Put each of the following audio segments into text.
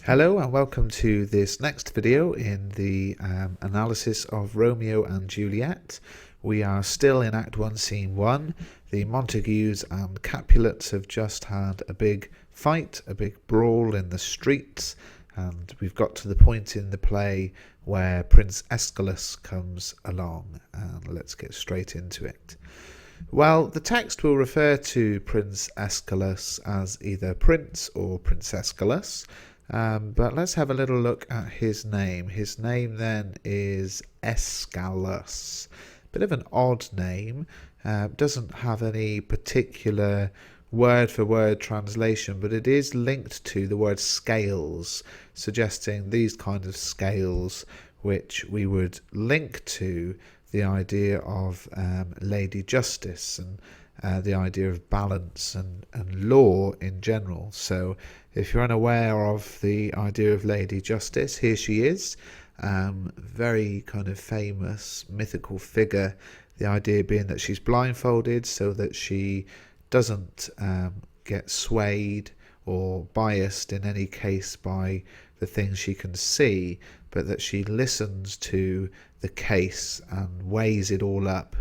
Hello and welcome to this next video in the analysis of Romeo and Juliet. We are still in Act 1, Scene 1. The Montagues and Capulets have just had a big fight, a big brawl in the streets, and we've got to the point in the play where Prince Escalus comes along, and let's get straight into it. Well, the text will refer to Prince Escalus as either Prince or Prince Escalus. But let's have a little look at his name. His name then is Escalus. Bit of an odd name. Doesn't have any particular word-for-word translation, but it is linked to the word scales, suggesting these kind of scales which we would link to the idea of Lady Justice and the idea of balance and law in general. So if you're unaware of the idea of Lady Justice, here she is, very kind of famous mythical figure, the idea being that she's blindfolded so that she doesn't get swayed or biased in any case by the things she can see, but that she listens to the case and weighs it all up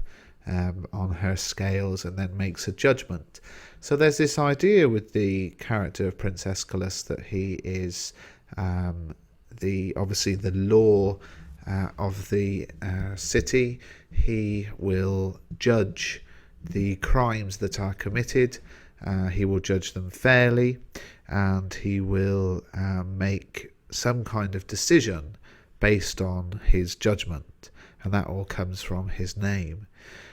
on her scales and then makes a judgment. So there's this idea with the character of Prince Escalus that he is obviously the law of the city. He will judge the crimes that are committed. He will judge them fairly, and he will make some kind of decision based on his judgment, and that all comes from his name.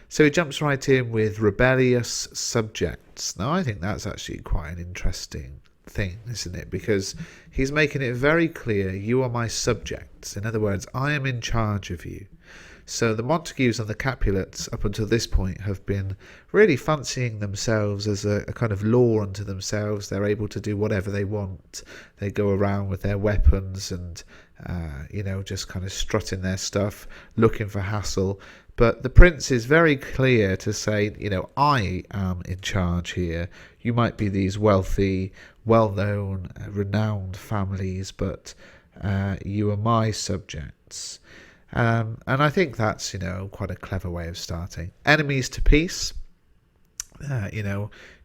So he jumps right in with rebellious subjects. Now, I think that's actually quite an interesting thing, isn't it? Because he's making it very clear, you are my subjects. In other words, I am in charge of you. So the Montagues and the Capulets, up until this point, have been really fancying themselves as a kind of law unto themselves. They're able to do whatever they want. They go around with their weapons and, just kind of strutting their stuff, looking for hassle. But the prince is very clear to say, I am in charge here. You might be these wealthy, well-known, renowned families, but you are my subjects. And I think that's, quite a clever way of starting. Enemies to peace.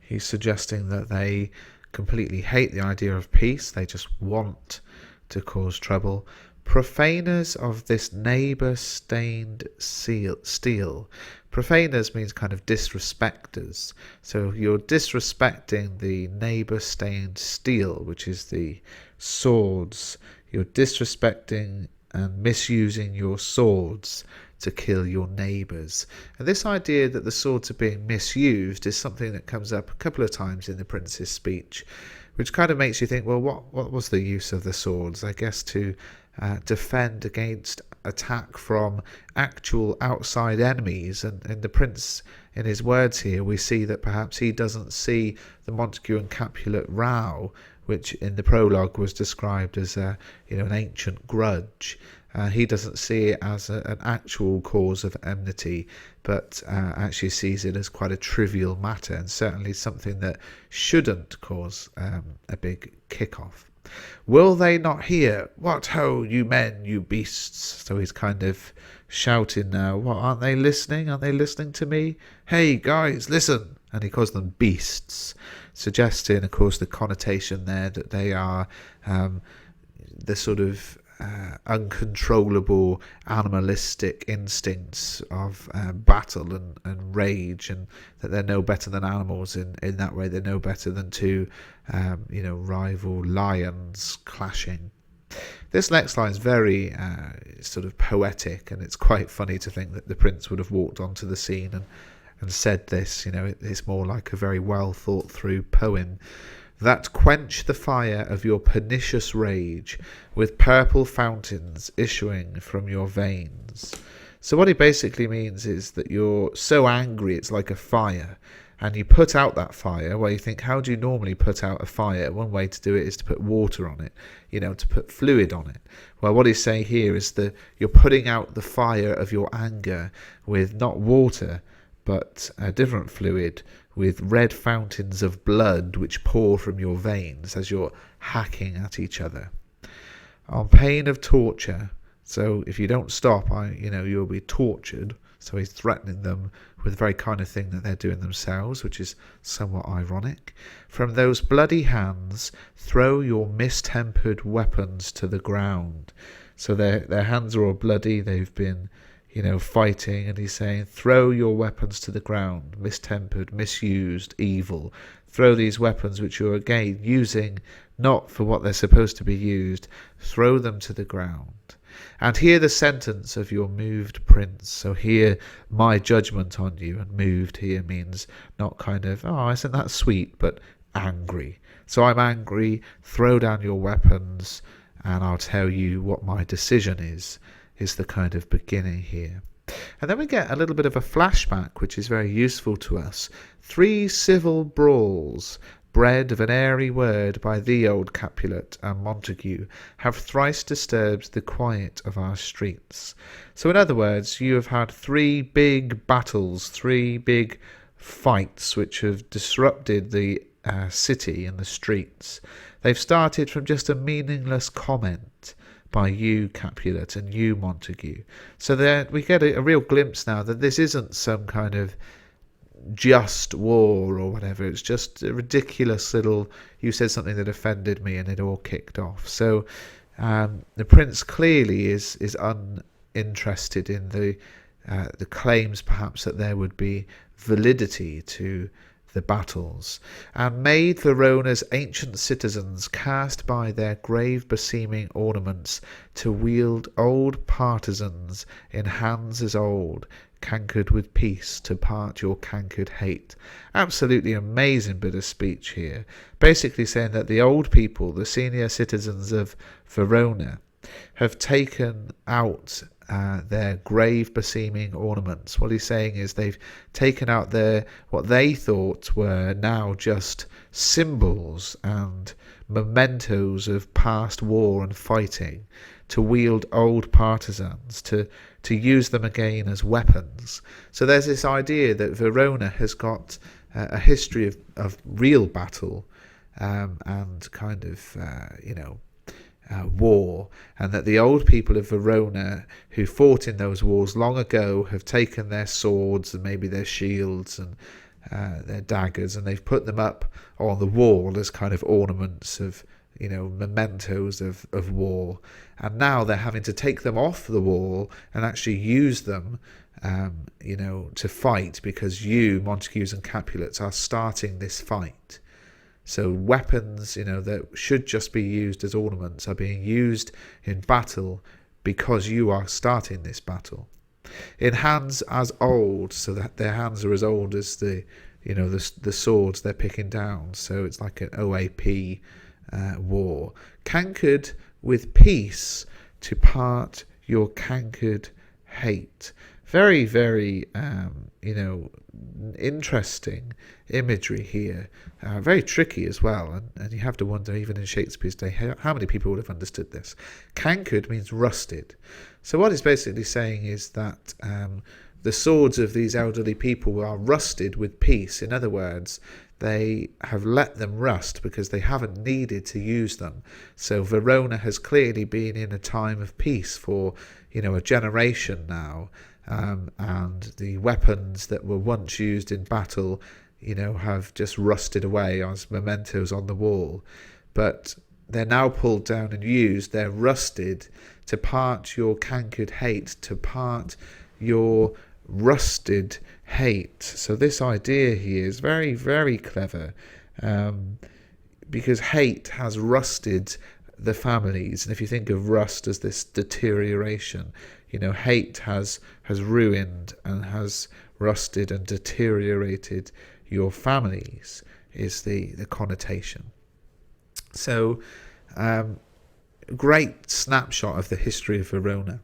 He's suggesting that they completely hate the idea of peace. They just want to cause trouble. Profaners of this neighbour-stained steel. Profaners means kind of disrespecters. So you're disrespecting the neighbour-stained steel, which is the swords. You're disrespecting and misusing your swords to kill your neighbours. And this idea that the swords are being misused is something that comes up a couple of times in the prince's speech, which kind of makes you think, well, what was the use of the swords? I guess to defend against attack from actual outside enemies. And the prince, in his words here, we see that perhaps he doesn't see the Montague and Capulet row, which in the prologue was described as an ancient grudge. He doesn't see it as an actual cause of enmity, but actually sees it as quite a trivial matter, and certainly something that shouldn't cause a big kick-off. Will they not hear? What ho, you men, you beasts? So he's kind of shouting now. What, aren't they listening? Aren't they listening to me? Hey, guys, listen. And he calls them beasts, suggesting, of course, the connotation there that they are the sort of uncontrollable animalistic instincts of battle and rage, and that they're no better than animals in that way. They're no better than two rival lions clashing. This next line is very sort of poetic, and it's quite funny to think that the prince would have walked onto the scene and said this. It's more like a very well thought through poem. That quench the fire of your pernicious rage with purple fountains issuing from your veins. So what he basically means is that you're so angry it's like a fire, and you put out that fire. Well, you think, how do you normally put out a fire? One way to do it is to put water on it, to put fluid on it. Well, what he's saying here is that you're putting out the fire of your anger with not water, but a different fluid, with red fountains of blood which pour from your veins as you're hacking at each other. on pain of torture. So if you don't stop, you'll be tortured. So he's threatening them with the very kind of thing that they're doing themselves, which is somewhat ironic. From those bloody hands, throw your mistempered weapons to the ground. So their hands are all bloody. They've been, fighting. And he's saying, throw your weapons to the ground. Mistempered, misused, evil. Throw these weapons, which you're again using not for what they're supposed to be used. Throw them to the ground. And hear the sentence of your moved prince. So hear my judgment on you. And moved here means not kind of, oh, isn't that sweet, but angry. So I'm angry, throw down your weapons, and I'll tell you what my decision is the kind of beginning here. And then we get a little bit of a flashback, which is very useful to us. 3 civil brawls, bred of an airy word by thee, old Capulet and Montague, have thrice disturbed the quiet of our streets. So in other words, you have had 3 big battles, 3 big fights which have disrupted the city and the streets. They've started from just a meaningless comment by you, Capulet, and you, Montague. So there we get a real glimpse now that this isn't some kind of just war or whatever. It's just a ridiculous little, you said something that offended me and it all kicked off. So the prince clearly is uninterested in the claims perhaps that there would be validity to the battles, and made Verona's ancient citizens cast by their grave beseeming ornaments to wield old partisans in hands as old, cankered with peace to part your cankered hate. Absolutely amazing bit of speech here, basically saying that the old people, the senior citizens of Verona, have taken out their grave beseeming ornaments. What he's saying is they've taken out what they thought were now just symbols and mementos of past war and fighting, to wield old partisans, to use them again as weapons. So there's this idea that Verona has got a history of real battle and kind of war, and that the old people of Verona who fought in those wars long ago have taken their swords and maybe their shields and their daggers, and they've put them up on the wall as kind of ornaments of mementos of war, and now they're having to take them off the wall and actually use them to fight, because you, Montagues and Capulets, are starting this fight. So weapons, that should just be used as ornaments are being used in battle because you are starting this battle. In hands as old, so that their hands are as old as the swords they're picking down. So it's like an OAP war. Cankered with peace to part your cankered hate. Very, very, interesting imagery here. Very tricky as well. And you have to wonder, even in Shakespeare's day, how many people would have understood this. Cankered means rusted. So what it's basically saying is that the swords of these elderly people are rusted with peace. In other words, they have let them rust because they haven't needed to use them. So Verona has clearly been in a time of peace for, a generation now. And the weapons that were once used in battle, have just rusted away as mementos on the wall. But they're now pulled down and used. They're rusted to part your cankered hate, to part your rusted hate. So this idea here is very, very clever, because hate has rusted the families. And if you think of rust as this deterioration, hate has ruined and has rusted and deteriorated your families, is the connotation. So great snapshot of the history of Verona.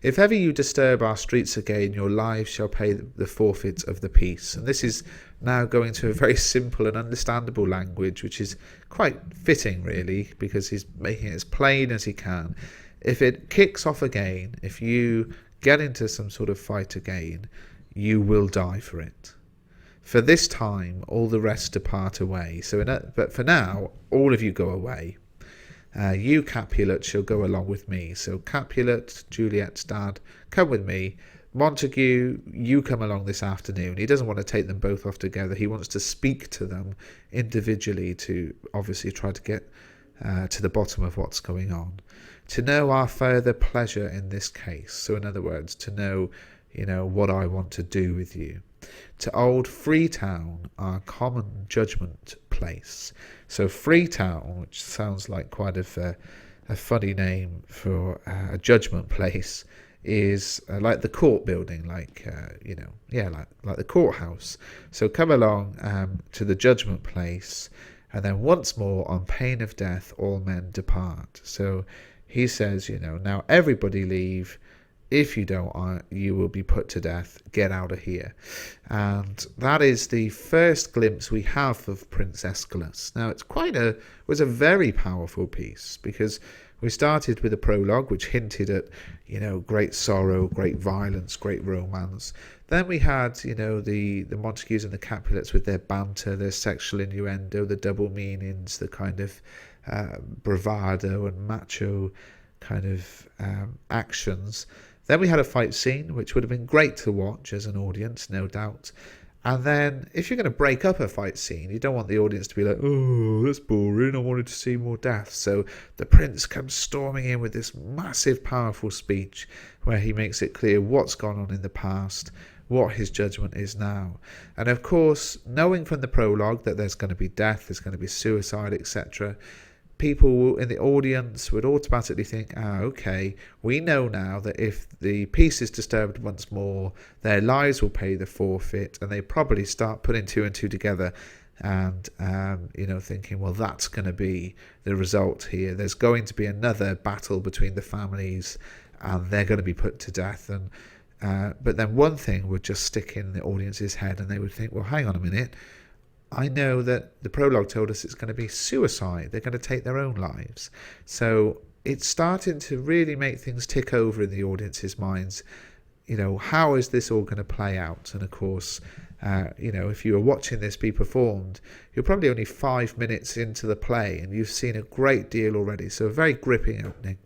If ever you disturb our streets again, your lives shall pay the forfeit of the peace. And this is now going to a very simple and understandable language, which is quite fitting, really, because he's making it as plain as he can. If it kicks off again, if you get into some sort of fight again, you will die for it. For this time, all the rest depart away. But for now, all of you go away. You, Capulet, shall go along with me. So Capulet, Juliet's dad, come with me. Montague, you come along this afternoon. He doesn't want to take them both off together. He wants to speak to them individually to obviously try to get to the bottom of what's going on. To know our further pleasure in this case. So in other words, to know, what I want to do with you. To old Freetown, our common judgment place. So Freetown, which sounds like quite a funny name for a judgment place, is like the court building, like the courthouse. So come along to the judgment place, and then once more on pain of death all men depart. So he says, now everybody leave. If you don't, you will be put to death. Get out of here. And that is the first glimpse we have of Prince Escalus. Now, was a very powerful piece, because we started with a prologue which hinted at, great sorrow, great violence, great romance. Then we had, the Montagues and the Capulets with their banter, their sexual innuendo, the double meanings, the kind of bravado and macho kind of actions. Then we had a fight scene, which would have been great to watch as an audience, no doubt. And then, if you're going to break up a fight scene, you don't want the audience to be like, oh, that's boring, I wanted to see more death. So the prince comes storming in with this massive, powerful speech where he makes it clear what's gone on in the past, what his judgment is now. And of course, knowing from the prologue that there's going to be death, there's going to be suicide, etc., people in the audience would automatically think, okay, we know now that if the peace is disturbed once more, their lives will pay the forfeit, and they probably start putting two and two together and, thinking, well, that's going to be the result here. There's going to be another battle between the families, and they're going to be put to death. And but then one thing would just stick in the audience's head, and they would think, well, hang on a minute, I know that the prologue told us it's going to be suicide. They're going to take their own lives. So it's starting to really make things tick over in the audience's minds. How is this all going to play out? And of course, if you were watching this be performed, you're probably only 5 minutes into the play and you've seen a great deal already. So a very gripping opening.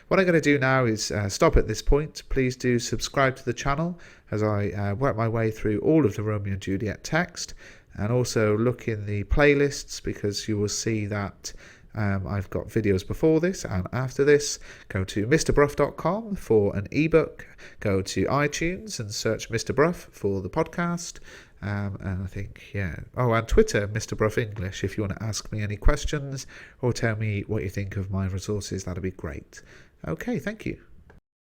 What I'm going to do now is stop at this point. Please do subscribe to the channel as I work my way through all of the Romeo and Juliet text. And also look in the playlists, because you will see that I've got videos before this and after this. Go to mrbruff.com for an ebook. Go to iTunes and search Mr. Bruff for the podcast. And I think, and Twitter, Mr. Bruff English, if you want to ask me any questions or tell me what you think of my resources, that'd be great. Okay, thank you.